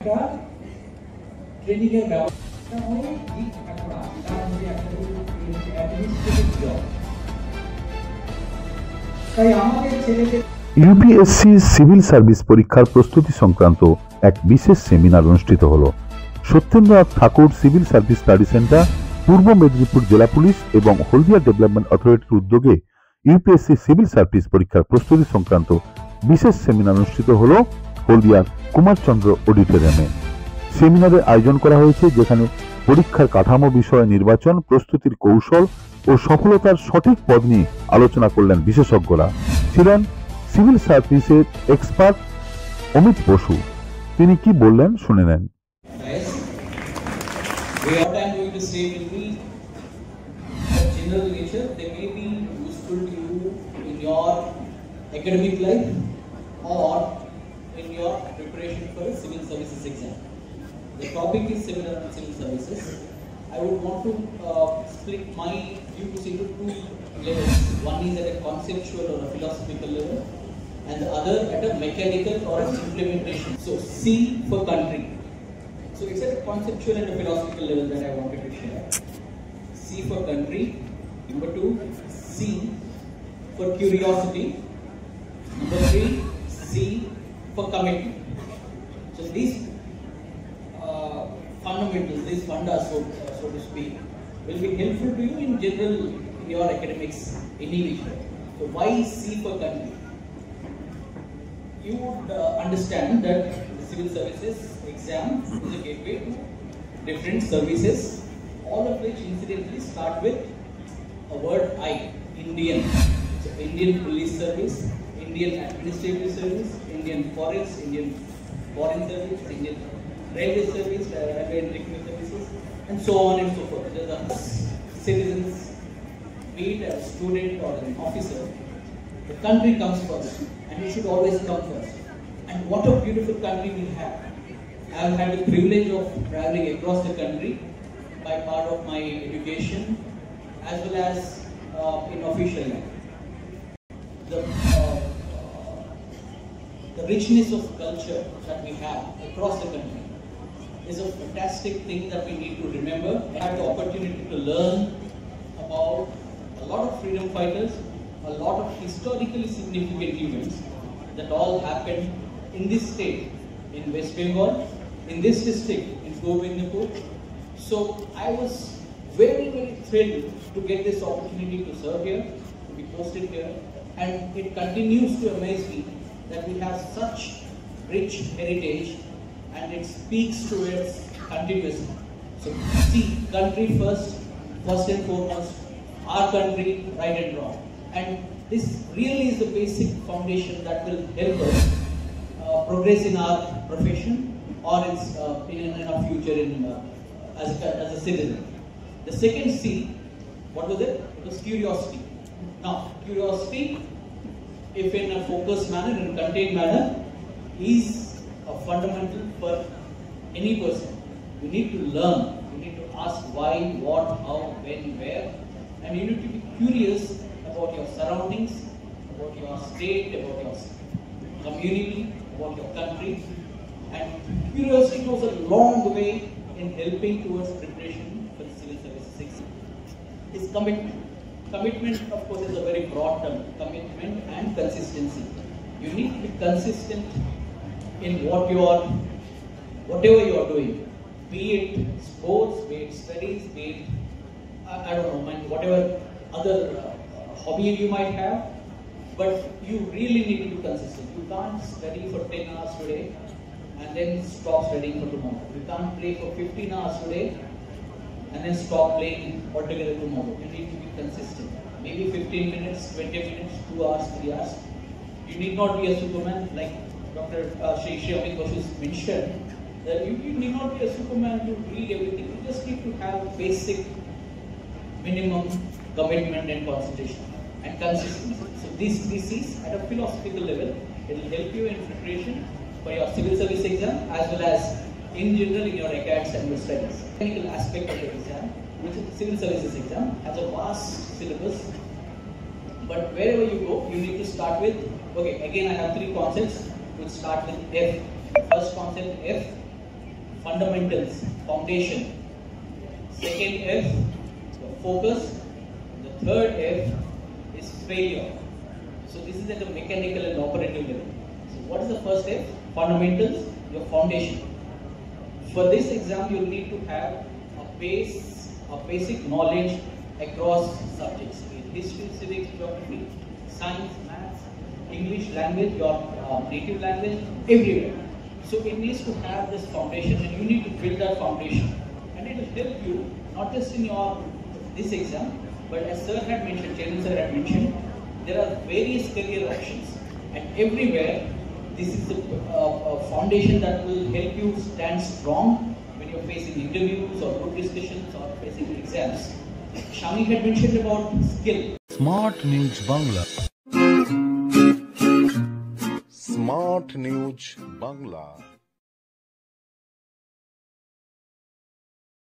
একটা ট্রেনিং এর ব্যবস্থা অনেক দিক এখন আছে, তার মধ্যে একটা অ্যাডমিনিস্ট্রেটিভ জব। তাই আমাদের ছেলেদের ইউপিএসসি সিভিল সার্ভিস পরীক্ষার প্রস্তুতি সংক্রান্ত এক বিশেষ সেমিনার অনুষ্ঠিত হলো। সত্যেন্দ্রনাথ ঠাকুর সিভিল সার্ভিস স্টাডি সেন্টার, পূর্ব মেদিনীপুর জেলা পুলিশ এবং হলদিয়া ডেভেলপমেন্ট অথরিটির উদ্যোগে ইউপিএসসি সিভিল সার্ভিস পরীক্ষার প্রস্তুতি সংক্রান্ত বিশেষ সেমিনার অনুষ্ঠিত হলো হলদিয়ার কুমারচন্দ্র অডিটোরিয়ামে। সেমিনারের আয়োজন করা হয়েছে, যেখানে পরীক্ষার কাঠামো বিষয়ে নির্বাচন, প্রস্তুতির কৌশল ও সফলতার সঠিক পথ নিয়ে আলোচনা করলেন বিশেষজ্ঞরা। ছিলেন সিভিল সার্ভিসের এক্সপার্ট অমিত বসু। তিনি কি বললেন শুনে নেন। What I am going to say will be of general nature. They may be useful to you in your academic life or in your preparation for a civil services exam. The topic is similar to civil services. I would want to split my views into two levels. One is at a conceptual or a philosophical level, and the other at a mechanical or a implementation. So C for country. So it's at a conceptual and a philosophical level that I wanted to share. C for country. Number 2, C for curiosity. Number 3, C for commitment. So these fundamentals, these fundas, so to speak, will be helpful to you in general in your academics anyway. So why C for country? You would understand that the civil services exam is a gateway to different services, all of which incidentally start with a word I, Indian. So Indian Police Service, Indian Administrative Service, Indian Forest, Indian Foreign Service, Indian Railway Service, Railway and Technical Services, and so on and so forth. There are citizens, be it a student or an officer, the country comes first, and it should always come first. And what a beautiful country we have. I have had the privilege of traveling across the country by part of my education as well as in official life. The richness of culture that we have across the country is a fantastic thing that we need to remember. I had the opportunity to learn about a lot of freedom fighters, a lot of historically significant events that all happened in this state, in West Bengal, in this district, in Govindpur. So I was very, very thrilled to get this opportunity to serve here, to be posted here, and it continues to amaze me that we have such rich heritage and it speaks to its continuously. So see, country first and foremost, our country, right and wrong. And this really is the basic foundation that will help us progress in our profession or in our future as a citizen. The second C, what was it? It was curiosity. Now, curiosity, if in a focused manner, in a contained manner, is a fundamental for any person. You need to learn. You need to ask why, what, how, when, where, and you need to be curious about your surroundings, about your state, about your community, about your country. And curiosity goes a long way in helping towards preparation for the civil services exam. Is commitment. Commitment, of course, is a very broad term. Commitment and consistency. You need to be consistent in whatever you are doing. Be it sports, be it studies, be it I don't know, whatever other hobby you might have, but you really need to be consistent. You can't study for 10 hours today and then stop studying for tomorrow. You can't play for 15 hours today and then stop playing altogether tomorrow. You need to be consistent. Maybe 15 minutes, 20 minutes, 2 hours, 3 hours. You need not be a Superman like Dr. Amit Boshu mentioned. That you need not be a Superman to read everything. You just need to have basic minimum commitment and concentration and consistency. So these is at a philosophical level. It will help you in preparation for your civil service exam as well as in general in your acads and your studies. The technical aspect of the exam, which is the civil services exam, has a vast syllabus. But wherever you go, you need to start with, okay, again I have 3 concepts which start with F. First concept F fundamentals, foundation. Second F, the focus. The third F is failure. So this is at the mechanical and operative level. So what is the first F? Fundamentals, your foundation. For this exam, you need to have a basic knowledge across subjects: history, civics, geography, science, maths, English language, your native language, everywhere. So it needs to have this foundation, and you need to build that foundation. And it will help you not just in this exam, but as Sir had mentioned, Chairman Sir had mentioned, there are various career options, and everywhere this is the foundation that will help you stand strong when you're facing interviews or group discussions or facing exams. Shami had mentioned about skill. Smart News Bangla. Smart News Bangla.